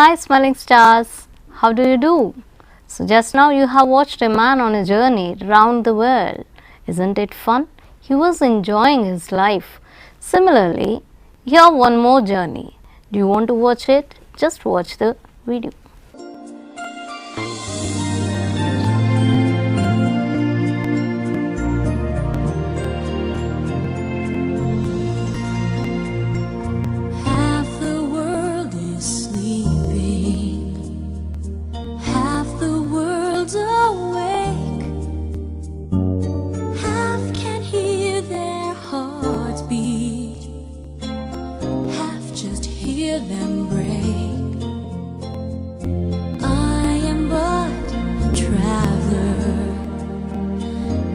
Hi smiling stars, how do you do? So just now you have watched a man on a journey round the world. Isn't it fun? He was enjoying his life. Similarly, here one more journey. Do you want to watch it? Just watch the video. Them break. I am but a traveler,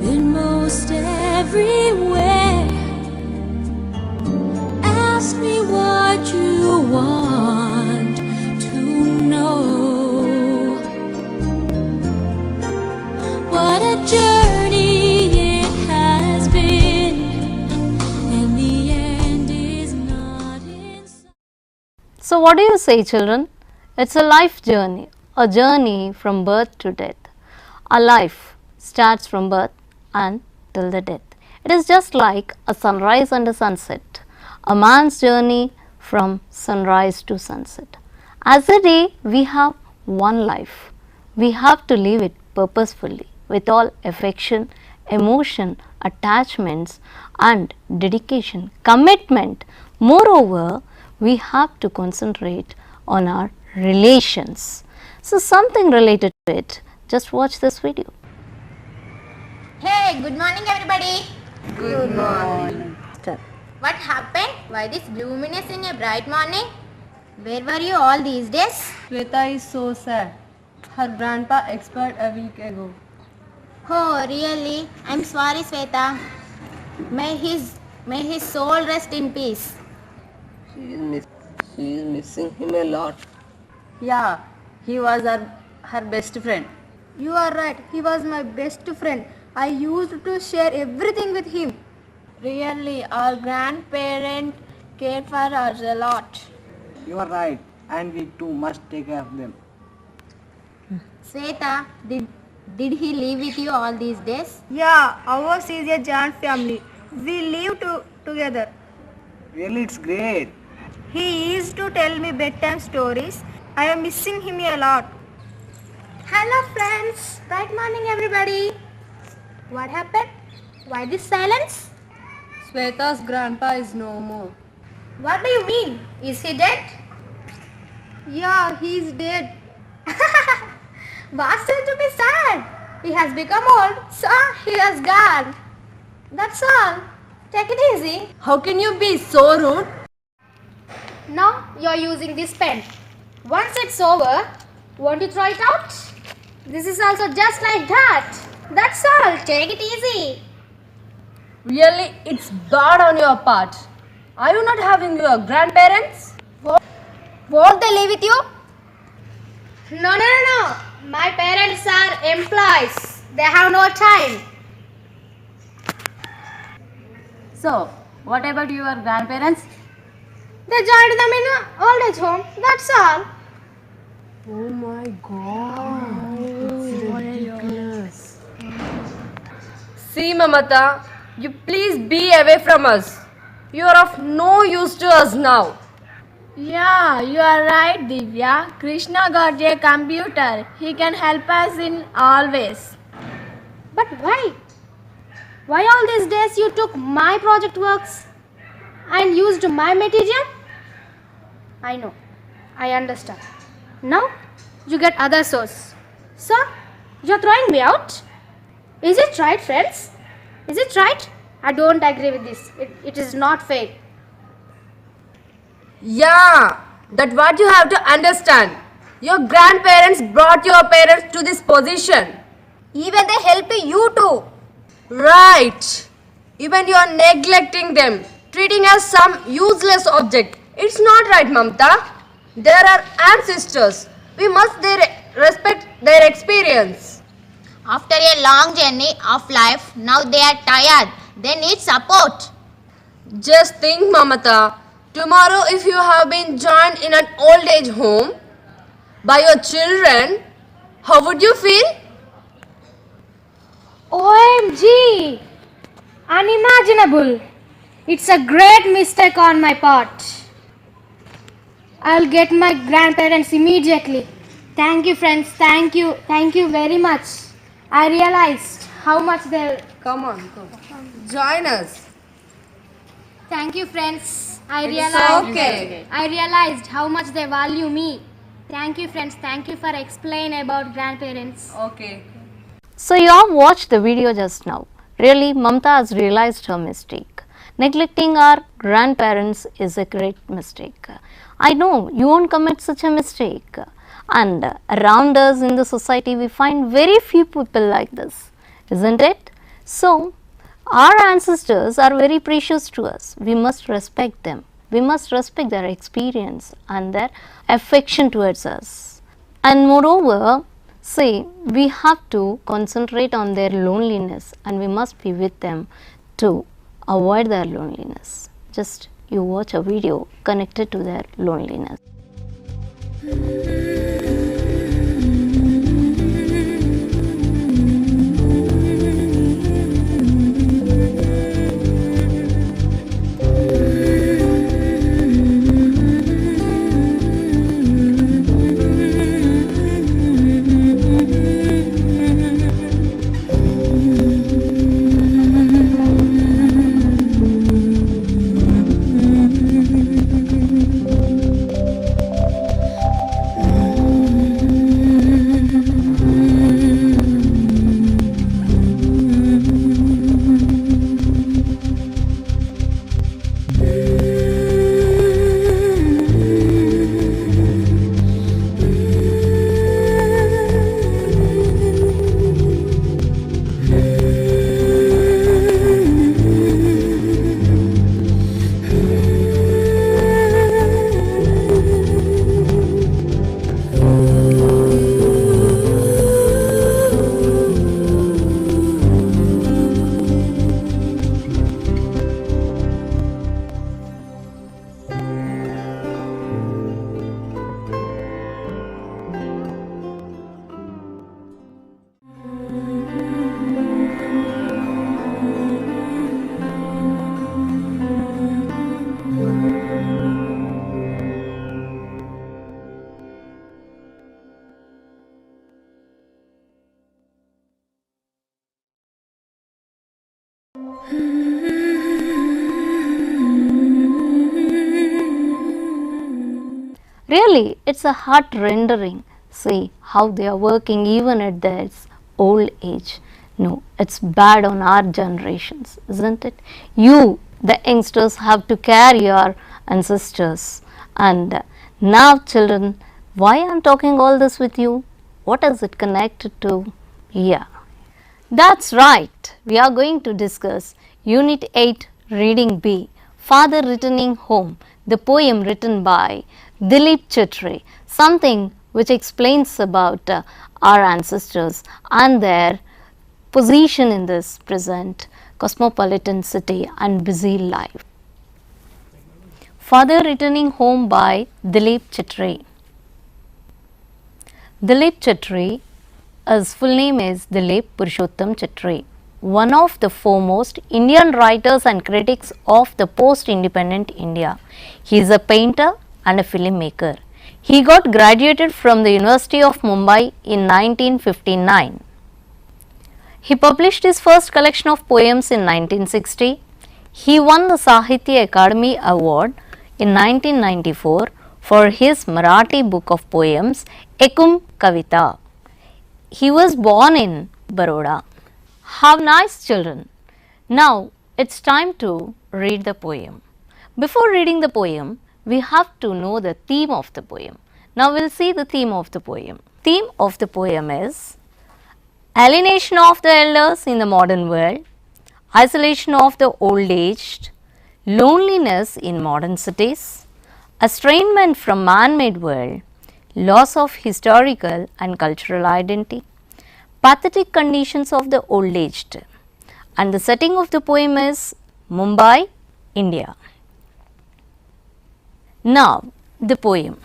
been most everywhere. Ask me what you want to know. What a journey it has been, and the end is not in sight. So what do you say, children? It's a life journey, a journey from birth to death. Our life starts from birth and till the death. It is just like a sunrise and a sunset, a man's journey from sunrise to sunset. As a day, we have one life. We have to live it purposefully with all affection, emotion, attachments and dedication, commitment. Moreover, we have to concentrate on our relations. So something related to it, just watch this video. Hey, good morning everybody. Good morning. What happened? Why this gloominess in a bright morning? Where were you all these days? Shweta is so sad. Her grandpa expired a week ago. Oh, really? I'm sorry, Sweta. May his soul rest in peace. She is missing him a lot. Yeah, he was her best friend. You are right. He was my best friend. I used to share everything with him. Really, our grandparents cared for us a lot. You are right, and we too must take care of them. Sweta, did he live with you all these days? Yeah, ours is a giant family. We live together. Really, it's great. He used to tell me bedtime stories. I am missing him a lot. Hello friends. Bright morning everybody. What happened? Why this silence? Shweta's grandpa is no more. What do you mean? Is he dead? Yeah, he is dead. What's there to be sad? He has become old, so he has gone. That's all. Take it easy. How can you be so rude? Now you're using this pen. Once it's over, won't you throw it out? This is also just like that. That's all. Take it easy. Really, it's bad on your part. Are you not having your grandparents? Won't they live with you? No. My parents are employees. They have no time. So, what about your grandparents? They joined them in an old age home. That's all. Oh my god. It's ridiculous. See, Mamata, you please be away from us. You are of no use to us now. Yeah, you are right, Divya. Krishna got a computer. He can help us in all ways. But why? Why all these days you took my project works and used my material? I know. I understand. Now you get other source. So you're throwing me out? Is it right, friends? Is it right? I don't agree with this. It is not fair. Yeah, that's what you have to understand. Your grandparents brought your parents to this position. Even they help you too. Right. Even you are neglecting them, treating as some useless object. It's not right, Mamta. They are ancestors. We must respect their experience. After a long journey of life, now they are tired. They need support. Just think, Mamata. Tomorrow, if you have been joined in an old age home, by your children, how would you feel? OMG! Unimaginable! It's a great mistake on my part. I'll get my grandparents immediately. Thank you, friends. Thank you. Thank you very much. I realized how much they. Come on, join us. Thank you, friends. I It's realized. okay. I realized how much they value me. Thank you, friends. Thank you for explaining about grandparents. Okay. So you have watched the video just now. Really, Mamta has realized her mistake. Neglecting our grandparents is a great mistake. I know you won't commit such a mistake. And around us in the society, we find very few people like this, isn't it? So, our ancestors are very precious to us. We must respect them. We must respect their experience and their affection towards us. And moreover, say we have to concentrate on their loneliness and we must be with them to avoid their loneliness. Just you watch a video connected to their loneliness. Really, it's a heart rendering. See how they are working even at their old age. No, it's bad on our generations, isn't it? You, the youngsters, have to carry your ancestors. And now, children, why I'm talking all this with you? What is it connected to? Yeah, that's right. We are going to discuss Unit 8, Reading B, Father Returning Home, the poem written by Dilip Chitri, something which explains about our ancestors and their position in this present cosmopolitan city and busy life. Father Returning Home by Dilip Chitri. Dilip Chitri, his full name is Dilip Purushottam Chitri, one of the foremost Indian writers and critics of the post-independent India. He is a painter and a filmmaker. He got graduated from the University of Mumbai in 1959. He published his first collection of poems in 1960. He won the Sahitya Akademi Award in 1994 for his Marathi book of poems Ekum Kavita. He was born in Baroda. How nice, children! Now it's time to read the poem. Before reading the poem, we have to know the theme of the poem. Now we'll see the theme of the poem. Theme of the poem is alienation of the elders in the modern world, isolation of the old-aged, loneliness in modern cities, estrangement from man-made world, loss of historical and cultural identity, pathetic conditions of the old-aged. And the setting of the poem is Mumbai, India. Now, the poem.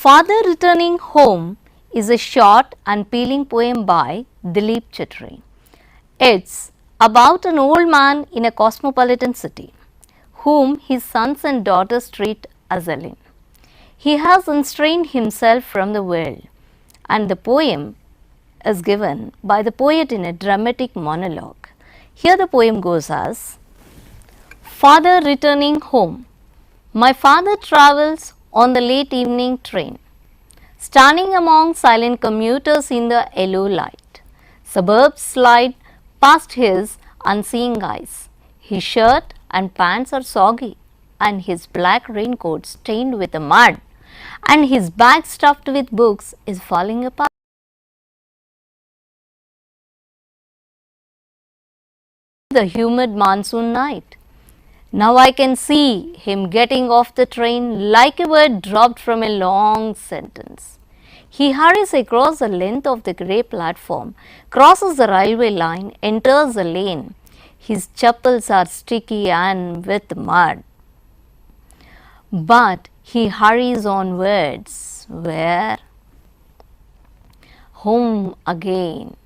Father Returning Home is a short and appealing poem by Dilip Chatri. It's about an old man in a cosmopolitan city whom his sons and daughters treat as alien. He has unstrained himself from the world, and the poem is given by the poet in a dramatic monologue. Here the poem goes as: Father Returning Home. My father travels on the late evening train, standing among silent commuters in the yellow light. Suburbs slide past his unseeing eyes. His shirt and pants are soggy, and his black raincoat stained with mud, and his bag stuffed with books is falling apart. The humid monsoon night. Now I can see him getting off the train like a word dropped from a long sentence. He hurries across the length of the grey platform, crosses the railway line, enters the lane. His chappals are sticky and with mud. But he hurries onwards. Where? Home again.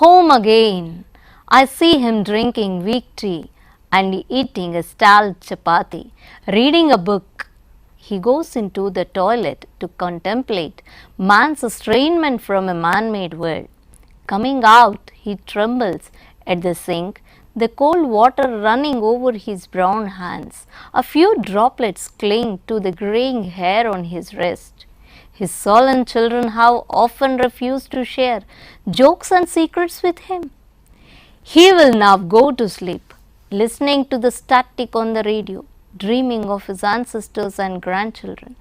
Home again. I see him drinking weak tea and eating a stale chapati, reading a book. He goes into the toilet to contemplate man's estrangement from a man-made world. Coming out, he trembles at the sink, the cold water running over his brown hands. A few droplets cling to the graying hair on his wrist. His sullen children have often refused to share jokes and secrets with him. He will now go to sleep, listening to the static on the radio, dreaming of his ancestors and grandchildren,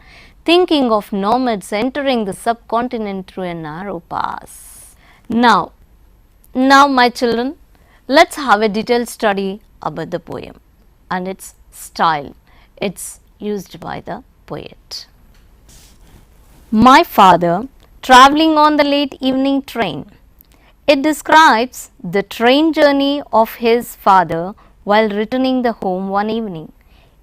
thinking of nomads entering the subcontinent through a narrow pass. Now my children, let's have a detailed study about the poem and its style. It's used by the poet. My father travelling on the late evening train. It describes the train journey of his father while returning the home one evening.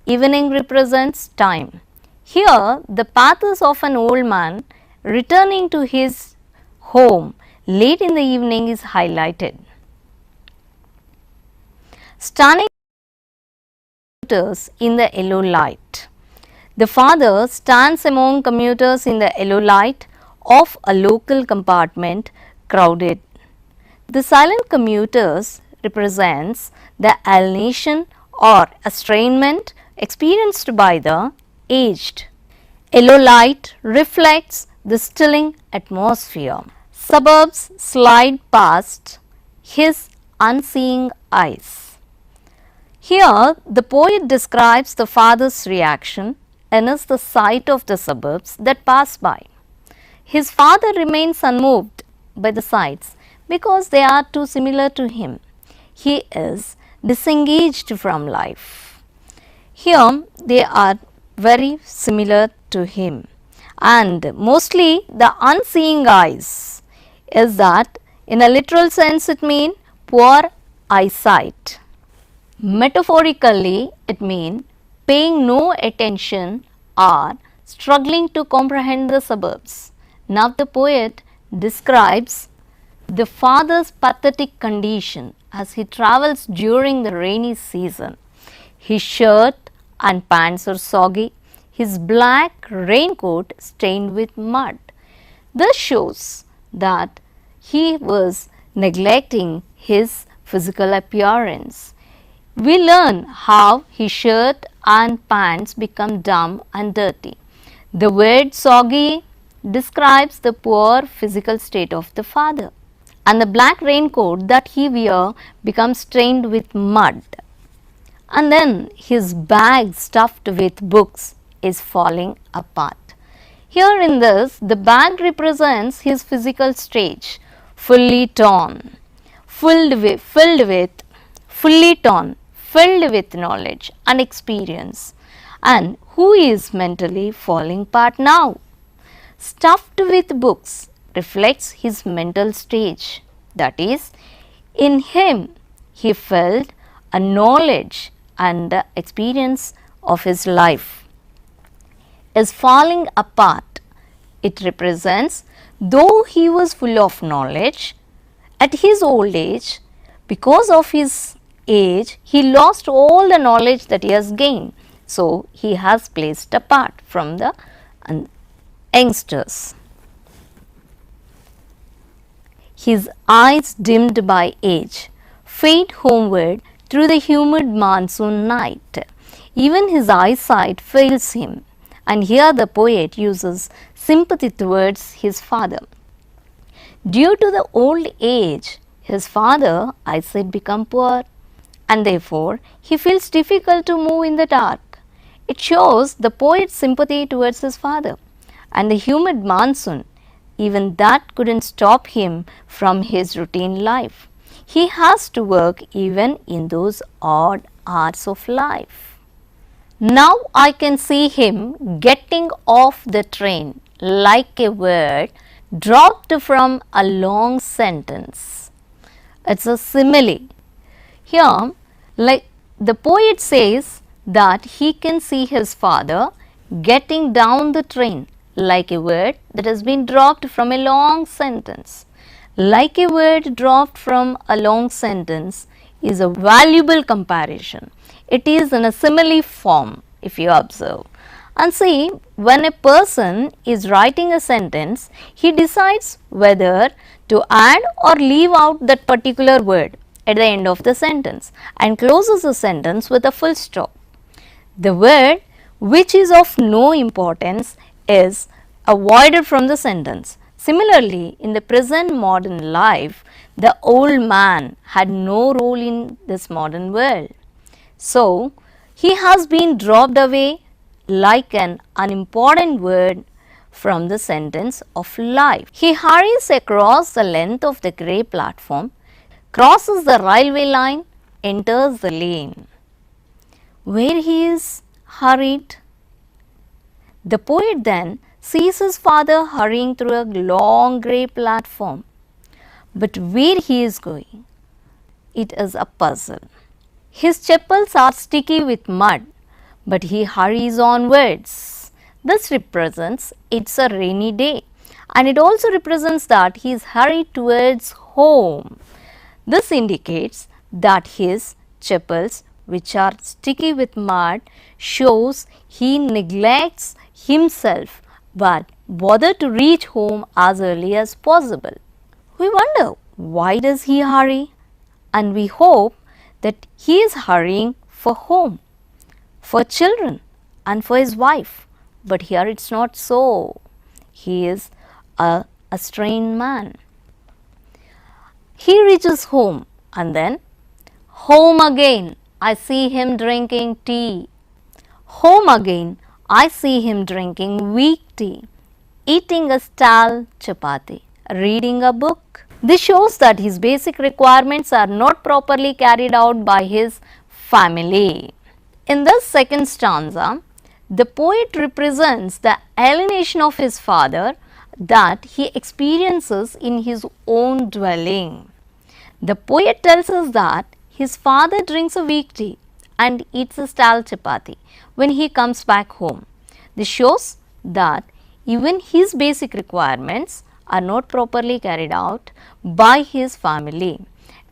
Evening represents time. Here, the path is of an old man returning to his home late in the evening is highlighted. Standing commuters in the yellow light. The father stands among commuters in the yellow light of a local compartment crowded. The silent commuters represents the alienation or estrangement experienced by the aged. Yellow light reflects the stilling atmosphere. Suburbs slide past his unseeing eyes. Here the poet describes the father's reaction as the sight of the suburbs that pass by. His father remains unmoved by the sights because they are too similar to him. He is disengaged from life. Here they are very similar to him, and mostly the unseeing eyes is that in a literal sense it means poor eyesight. Metaphorically it means paying no attention or struggling to comprehend the suburbs. Now the poet describes the father's pathetic condition as he travels during the rainy season. His shirt and pants are soggy, his black raincoat stained with mud. This shows that he was neglecting his physical appearance. We learn how his shirt and pants become damp and dirty. The word soggy describes the poor physical state of the father, and the black raincoat that he wears becomes stained with mud. And then his bag stuffed with books is falling apart. Here in this, the bag represents his physical stage, fully torn, filled with knowledge and experience, and who is mentally falling apart now. Stuffed with books reflects his mental stage, that is, in him he felt a knowledge and the experience of his life is falling apart It represents though he was full of knowledge, at his old age, because of his age, he lost all the knowledge that he has gained. So, he has placed apart from the youngsters. His eyes dimmed by age, fade homeward through the humid monsoon night. Even his eyesight fails him, and here the poet uses sympathy towards his father. Due to the old age, his father eyesight become poor, and therefore he feels difficult to move in the dark. It shows the poet's sympathy towards his father, and the humid monsoon, even that couldn't stop him from his routine life. He has to work even in those odd hours of life. Now I can see him getting off the train like a word dropped from a long sentence. It's a simile. Here, like the poet says that he can see his father getting down the train like a word that has been dropped from a long sentence. Like a word dropped from a long sentence is a valuable comparison. It is in a simile form if you observe. And see, when a person is writing a sentence, he decides whether to add or leave out that particular word at the end of the sentence and closes the sentence with a full stop. The word which is of no importance is avoided from the sentence. Similarly, in the present modern life, the old man had no role in this modern world. So, he has been dropped away like an unimportant word from the sentence of life. He hurries across the length of the grey platform, crosses the railway line, enters the lane. Where he is hurried? The poet then sees his father hurrying through a long grey platform. But where he is going? It is a puzzle. His chappals are sticky with mud, but he hurries onwards. This represents it's a rainy day, and it also represents that he is hurried towards home. This indicates that his chappals, which are sticky with mud, shows he neglects himself but bother to reach home as early as possible. We wonder, why does he hurry? And we hope that he is hurrying for home, for children and for his wife. But here it's not so. He is a strained man. He reaches home and then home again. I see him drinking tea. Home again. I see him drinking weak tea, eating a stale chapati, reading a book. This shows that his basic requirements are not properly carried out by his family. In this second stanza, the poet represents the alienation of his father that he experiences in his own dwelling. The poet tells us that his father drinks a weak tea and eats a stale chapati when he comes back home. This shows that even his basic requirements are not properly carried out by his family.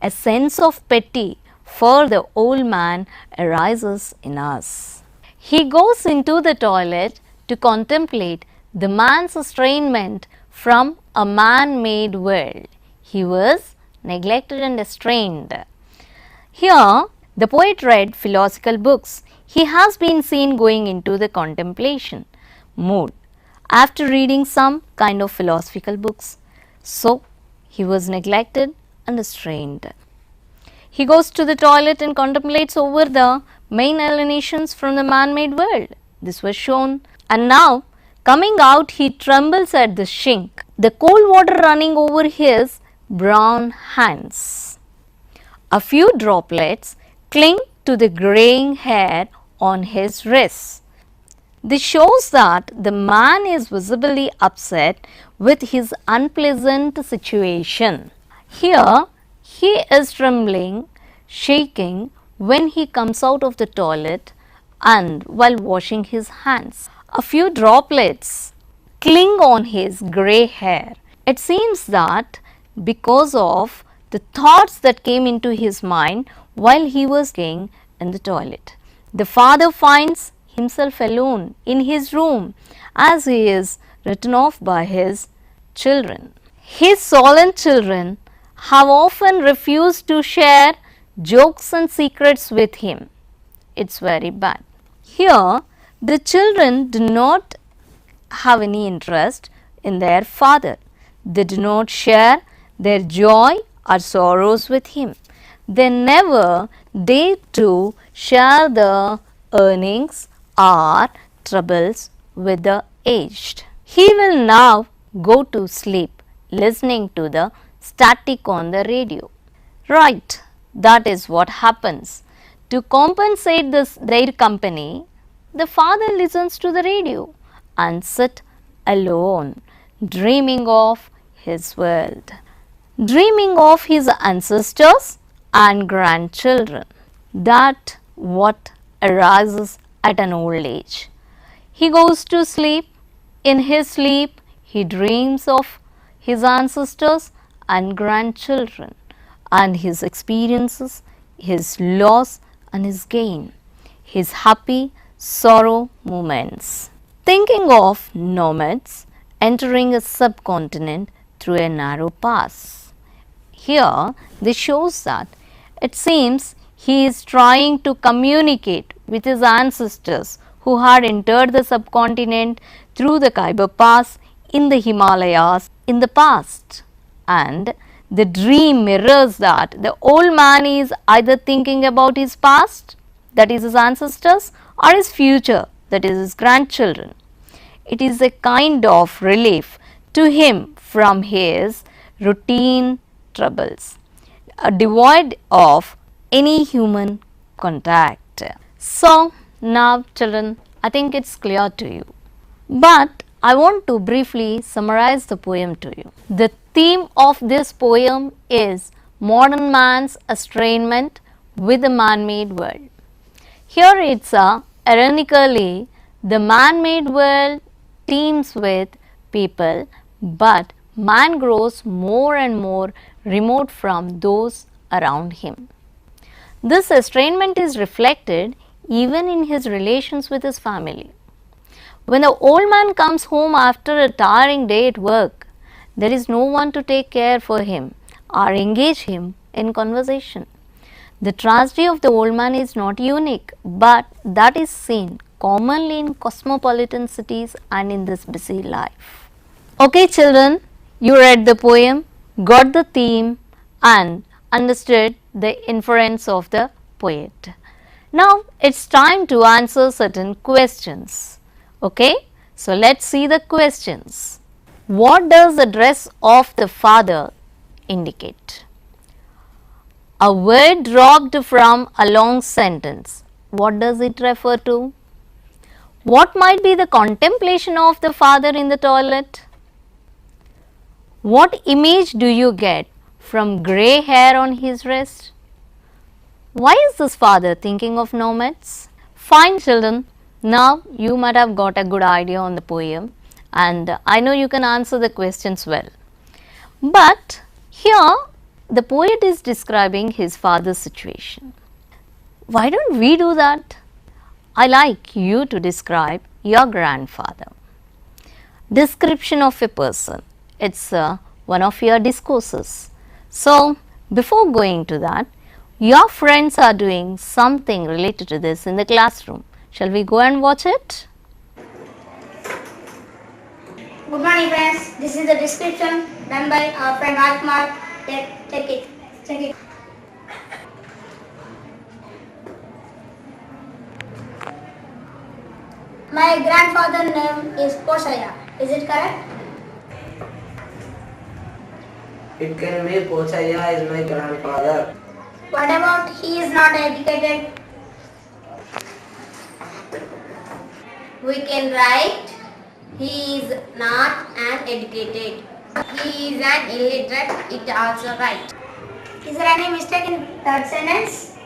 A sense of pity for the old man arises in us. He goes into the toilet to contemplate the man's estrangement from a man-made world. He was neglected and estranged. Here, the poet read philosophical books. He has been seen going into the contemplation mood after reading some kind of philosophical books. So, he was neglected and estranged. He goes to the toilet and contemplates over the main alienations from the man-made world. This was shown. And now, coming out, he trembles at the sink, the cold water running over his brown hands. A few droplets cling to the graying hair on his wrists. This shows that the man is visibly upset with his unpleasant situation. Here, he is trembling, shaking when he comes out of the toilet and while washing his hands. A few droplets cling on his grey hair. It seems that because of the thoughts that came into his mind while he was going in the toilet. The father finds himself alone in his room as he is written off by his children. His solemn children have often refused to share jokes and secrets with him. It's very bad. Here, the children do not have any interest in their father. They do not share their joy or sorrows with him. They never dare to share the earnings or troubles with the aged. He will now go to sleep listening to the static on the radio. Right, that is what happens. To compensate their company, the father listens to the radio and sit alone, dreaming of his world, dreaming of his ancestors and grandchildren. That what arises at an old age. He goes to sleep. In his sleep, he dreams of his ancestors and grandchildren and his experiences, his loss and his gain, his happy sorrow moments. Thinking of nomads entering a subcontinent through a narrow pass. Here, this shows that it seems he is trying to communicate with his ancestors who had entered the subcontinent through the Khyber Pass in the Himalayas in the past. And the dream mirrors that the old man is either thinking about his past, that is his ancestors, or his future, that is his grandchildren. It is a kind of relief to him from his routine troubles, devoid of any human contact. So, now children, I think it's clear to you. But I want to briefly summarize the poem to you. The theme of this poem is modern man's estrangement with the man-made world. Here it's ironically the man-made world teems with people, but man grows more and more remote from those around him. This estrangement is reflected even in his relations with his family. When the old man comes home after a tiring day at work, there is no one to take care for him or engage him in conversation. The tragedy of the old man is not unique, but that is seen commonly in cosmopolitan cities and in this busy life. Okay children, you read the poem, got the theme and understood the inference of the poet. Now it's time to answer certain questions. Okay, so let's see the questions. What does the dress of the father indicate? A word dropped from a long sentence. What does it refer to? What might be the contemplation of the father in the toilet? What image do you get from grey hair on his wrist? Why is this father thinking of nomads? Fine children, now you might have got a good idea on the poem and I know you can answer the questions well. But here the poet is describing his father's situation. Why don't we do that? I like you to describe your grandfather. Description of a person. It's one of your discourses. So, before going to that, your friends are doing something related to this in the classroom. Shall we go and watch it? Good morning friends, this is the description done by our friend Rajkumar. Take it. My grandfather's name is Pochaya. Is it correct? It can be Pochaya is my grandfather. What about he is not educated? We can write he is not an educated. He is an illiterate. It also right. Is there any mistake in third sentence?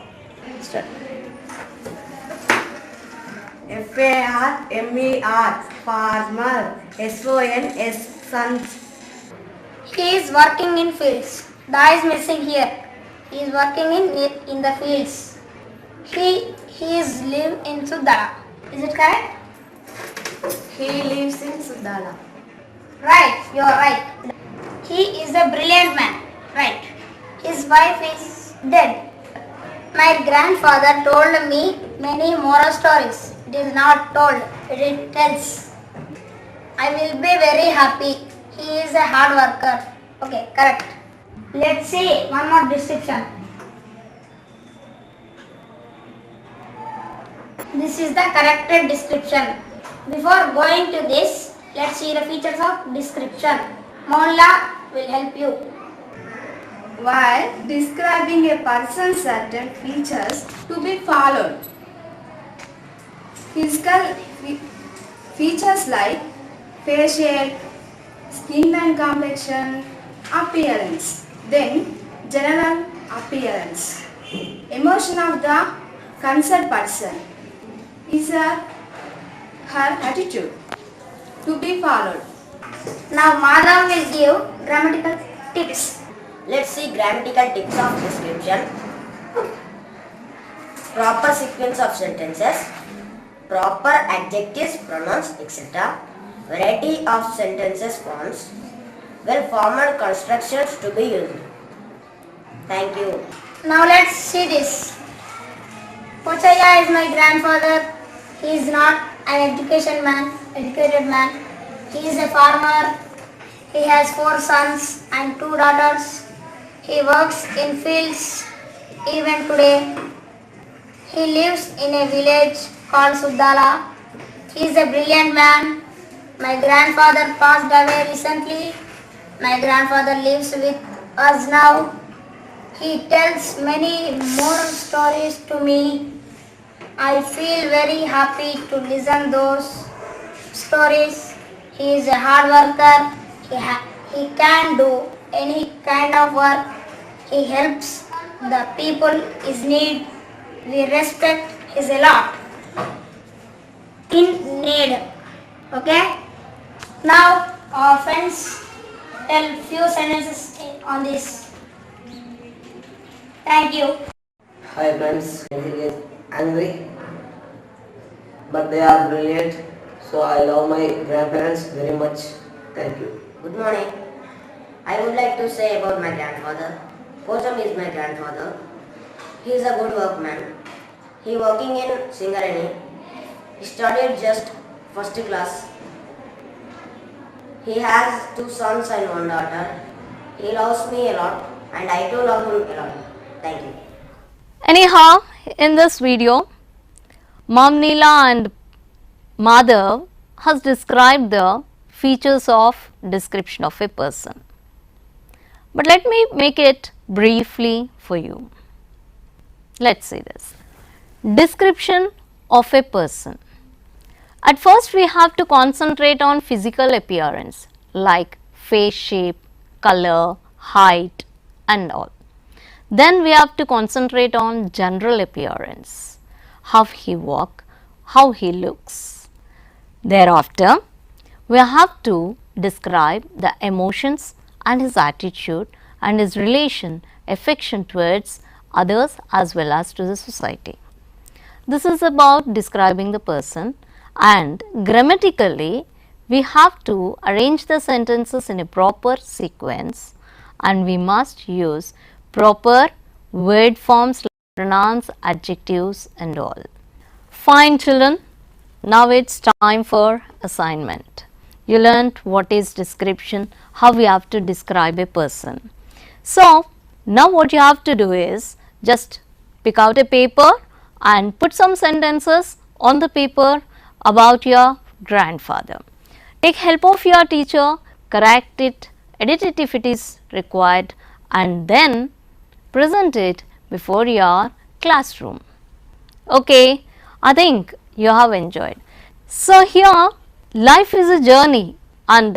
Farmer, farmer, SONS, sons. He is working in fields. The is missing here. He is working in the fields. He is live in Sudala. Is it correct? He lives in Sudala. Right, you are right. He is a brilliant man. Right. His wife is dead. My grandfather told me many moral stories. It is not told, it tells. I will be very happy. He is a hard worker. Okay, correct. Let's see one more description. This is the corrected description. Before going to this, let's see the features of description. Molla will help you. While describing a person's certain features to be followed. Physical features like face shape, skin and complexion, appearance. Then general appearance. Emotion of the concerned person is her attitude to be followed. Now Madhav will give grammatical tips. Let's see grammatical tips of description. Proper sequence of sentences, proper adjectives, pronouns, etc. Variety of sentences forms, well-formed constructions to be used. Thank you. Now let's see this. Pochaya is my grandfather. He is not an educated man. He is a farmer. He has 4 sons and 2 daughters. He works in fields even today. He lives in a village called Sudala. He is a brilliant man. My grandfather passed away recently. My grandfather lives with us now. He tells many moral stories to me. I feel very happy to listen those stories. He is a hard worker. He can do any kind of work. He helps the people is need. We respect his a lot. In need. Okay? Now our friends tell few sentences on this. Thank you. Hi friends, he is angry, but they are brilliant, so I love my grandparents very much. Thank you. Good morning. I would like to say about my grandfather. Pocham is my grandfather. He is a good workman. He working in Singareni. He studied just first class. He has 2 sons and 1 daughter. He loves me a lot and I too love him a lot. Thank you. Anyhow, in this video, Mom Neela and Madhav has described the features of description of a person. But let me make it briefly for you. Let's see this. Description of a person. At first, we have to concentrate on physical appearance like face shape, color, height and all. Then we have to concentrate on general appearance, how he walks, how he looks. Thereafter, we have to describe the emotions and his attitude and his relation, affection towards others as well as to the society. This is about describing the person, and grammatically we have to arrange the sentences in a proper sequence and we must use proper word forms like pronouns, adjectives and all. Fine children, now it's time for assignment. You learnt what is description, how we have to describe a person. So, now what you have to do is just pick out a paper and put some sentences on the paper about your grandfather. Take help of your teacher, correct it, edit it if it is required and then present it before your classroom. Okay, I think you have enjoyed. So, here life is a journey and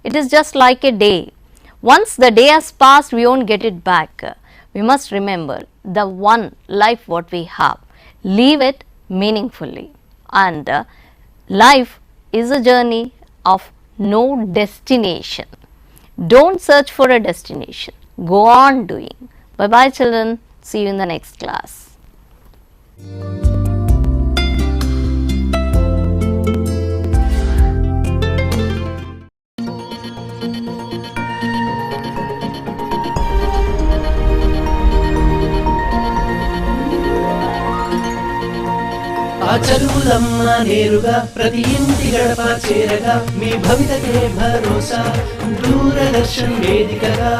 it is just like a day. Once the day has passed, we won't get it back. We must remember the one life what we have. Live it meaningfully. And life is a journey of no destination. Don't search for a destination. Go on doing. Bye bye children. See you in the next class. ఆ చదువులమ్మ నేరుగా ప్రతి ఇంటి గడప చేరగా మీ భవితకే భరోసా దూరదర్శన్ వేదికగా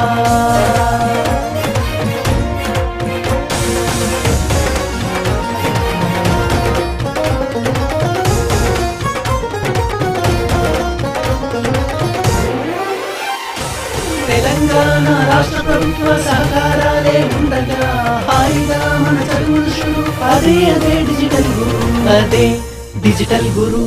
తెలంగాణ రాష్ట్ర ప్రభుత్వ సహకారాలే ఉండగా హాయిగా మన చదువులు అదే డిజిటల్ గురు